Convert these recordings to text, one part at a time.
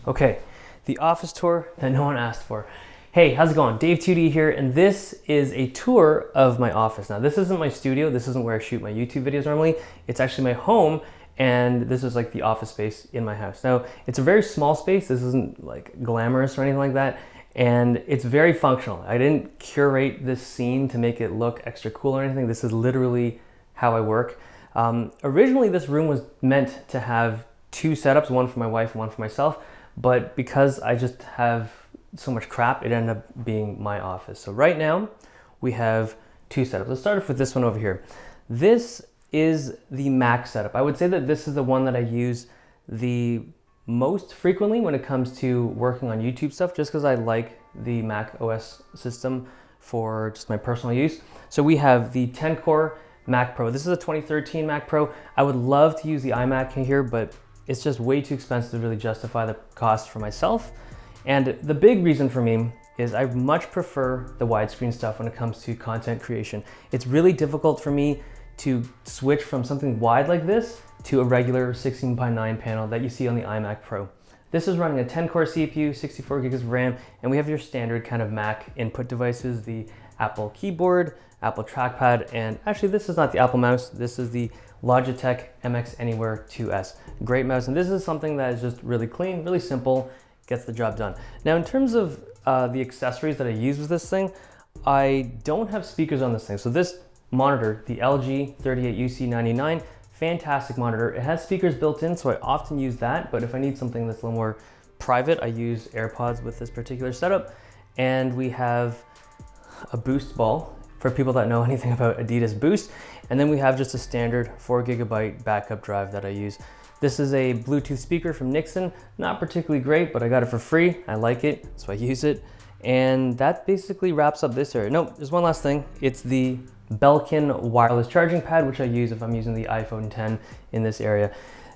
Okay, the office tour that no one asked for. Hey, how's it going? Dave2D here, and this is a tour of my office. Now, this isn't my studio. This isn't where I shoot my YouTube videos normally. It's actually my home, and this is like the office space in my house. Now, it's a very small space. This isn't like glamorous or anything like that, and it's very functional. I didn't curate this scene to make it look extra cool or anything. This is literally how I work. Originally, this room was meant to have two setups, one for my wife and one for myself, but because I just have so much crap, it ended up being my office. So right now we have two setups. Let's start off with this one over here. This is the Mac setup. I would say that this is the one that I use the most frequently when it comes to working on YouTube stuff, just because I like the Mac OS system for just my personal use. So we have the 10-core Mac Pro. This is a 2013 Mac Pro. I would love to use the iMac in here, but it's just way too expensive to really justify the cost for myself. And the big reason for me is I much prefer the widescreen stuff when it comes to content creation. It's really difficult for me to switch from something wide like this to a regular 16:9 panel that you see on the iMac Pro. This is running a 10-core CPU, 64 gigs of RAM, and we have your standard kind of Mac input devices, the Apple keyboard, Apple trackpad, and actually this is not the Apple mouse, this is the Logitech MX Anywhere 2S. Great mouse, and this is something that is just really clean, really simple, gets the job done. Now in terms of the accessories that I use with this thing, I don't have speakers on this thing. So this monitor, the LG 38UC99, fantastic monitor. It has speakers built in, so I often use that, but if I need something that's a little more private, I use AirPods with this particular setup. And we have a Boost ball, for people that know anything about Adidas Boost. And then we have just a standard 4GB backup drive that I use. This is a Bluetooth speaker from Nixon. Not particularly great, but I got it for free. I like it, so I use it. And that basically wraps up this area. No, there's one last thing. It's the Belkin wireless charging pad, which I use if I'm using the iPhone 10 in this area.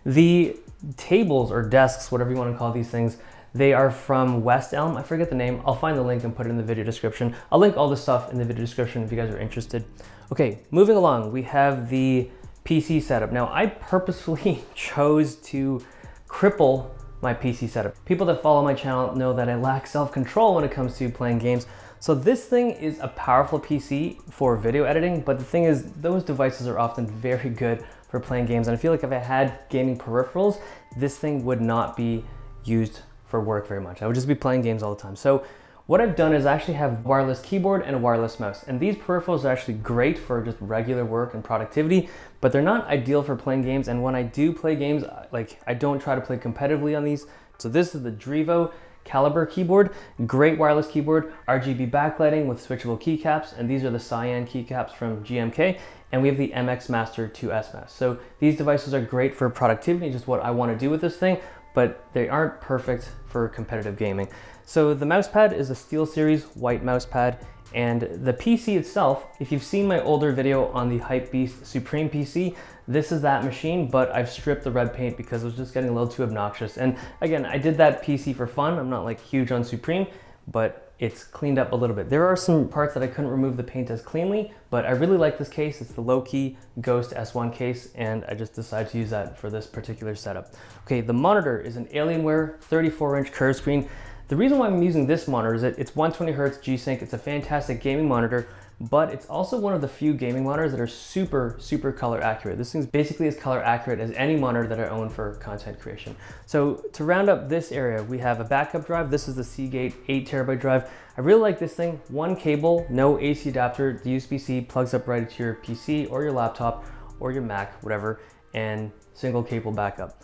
The tables or desks, whatever you want to call these things, they are from West Elm. I forget the name. I'll find the link and put it in the video description. I'll link all this stuff in the video description if you guys are interested. Okay, moving along, we have the PC setup. Now, I purposefully chose to cripple my PC setup. People that follow my channel know that I lack self-control when it comes to playing games. So this thing is a powerful PC for video editing, but the thing is, those devices are often very good for playing games. And I feel like if I had gaming peripherals, this thing would not be used for work very much. I would just be playing games all the time. So what I've done is actually have wireless keyboard and a wireless mouse. And these peripherals are actually great for just regular work and productivity, but they're not ideal for playing games. And when I do play games, I don't try to play competitively on these. So this is the Drivo Caliber keyboard, great wireless keyboard, RGB backlighting with switchable keycaps. And these are the cyan keycaps from GMK. And we have the MX Master 2S mouse. So these devices are great for productivity, just what I want to do with this thing, but they aren't perfect for competitive gaming. So the mouse pad is a SteelSeries white mouse pad, and the PC itself, if you've seen my older video on the Hypebeast Supreme PC, this is that machine, but I've stripped the red paint because it was just getting a little too obnoxious. And again, I did that PC for fun. I'm not like huge on Supreme, but it's cleaned up a little bit. There are some parts that I couldn't remove the paint as cleanly, but I really like this case. It's the low-key Ghost S1 case, and I just decided to use that for this particular setup. Okay, the monitor is an Alienware 34-inch curved screen. The reason why I'm using this monitor is that it's 120Hz G-Sync. It's a fantastic gaming monitor, but it's also one of the few gaming monitors that are super color accurate. This thing's basically as color accurate as any monitor that I own for content creation. So to round up this area, we have a backup drive. This is the Seagate 8TB drive. I really like this thing. One cable, no AC adapter. The USB-C plugs up right into your PC or your laptop or your Mac, whatever, and single cable backup.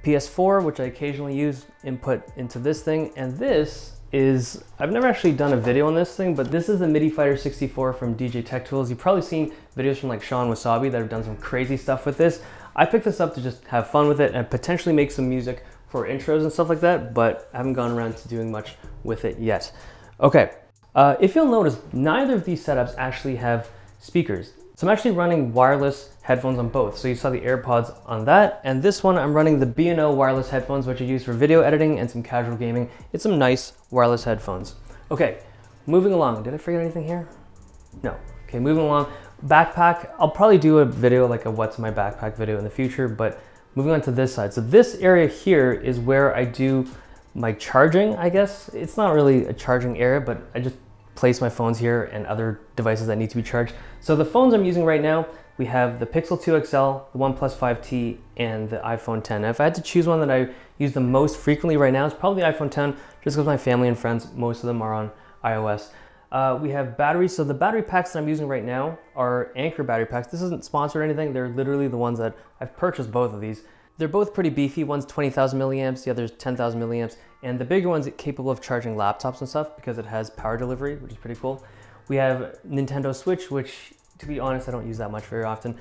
PS4, which I occasionally use, input into this thing, and this is, I've never actually done a video on this thing, but this is the MIDI Fighter 64 from DJ Tech Tools. You've probably seen videos from like Sean Wasabi that have done some crazy stuff with this. I picked this up to just have fun with it and potentially make some music for intros and stuff like that, but I haven't gone around to doing much with it yet. Okay, if you'll notice, neither of these setups actually have speakers. So I'm actually running wireless headphones on both. So you saw the AirPods on that, and this one I'm running the B&O wireless headphones, which I use for video editing and some casual gaming. It's some nice wireless headphones. Okay, moving along. Did I forget anything here? No. Okay, moving along. Backpack, I'll probably do a video like a what's in my backpack video in the future, but moving on to this side. So this area here is where I do my charging, I guess. It's not really a charging area, but I just place my phones here and other devices that need to be charged. So the phones I'm using right now, we have the Pixel 2 XL, the OnePlus 5T, and the iPhone 10. Now, if I had to choose one that I use the most frequently right now, it's probably the iPhone 10, just because my family and friends, most of them are on iOS. We have batteries. So the battery packs that I'm using right now are Anker battery packs. This isn't sponsored or anything. They're literally the ones that I've purchased, both of these. They're both pretty beefy. One's 20,000 milliamps, the other's 10,000 milliamps. And the bigger one's capable of charging laptops and stuff because it has power delivery, which is pretty cool. We have Nintendo Switch, which, to be honest, I don't use that much very often.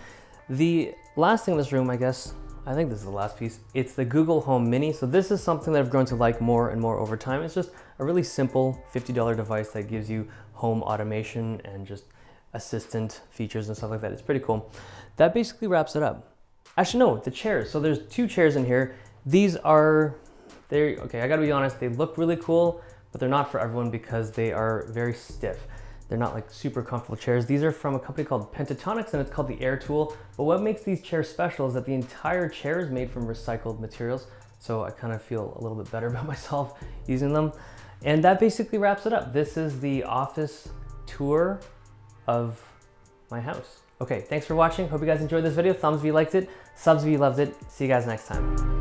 The last thing in this room, I guess, I think this is the last piece. It's the Google Home Mini. So this is something that I've grown to like more and more over time. It's just a really simple $50 device that gives you home automation and just assistant features and stuff like that. It's pretty cool. That basically wraps it up. Actually, no, the chairs. So there's 2 chairs in here. These are, okay, I gotta be honest, they look really cool, but they're not for everyone because they are very stiff. They're not like super comfortable chairs. These are from a company called Pentatonics, and it's called the Air Tool. But what makes these chairs special is that the entire chair is made from recycled materials. So I kind of feel a little bit better about myself using them. And that basically wraps it up. This is the office tour of my house. Okay, thanks for watching. Hope you guys enjoyed this video. Thumbs if you liked it, subs if you loved it. See you guys next time.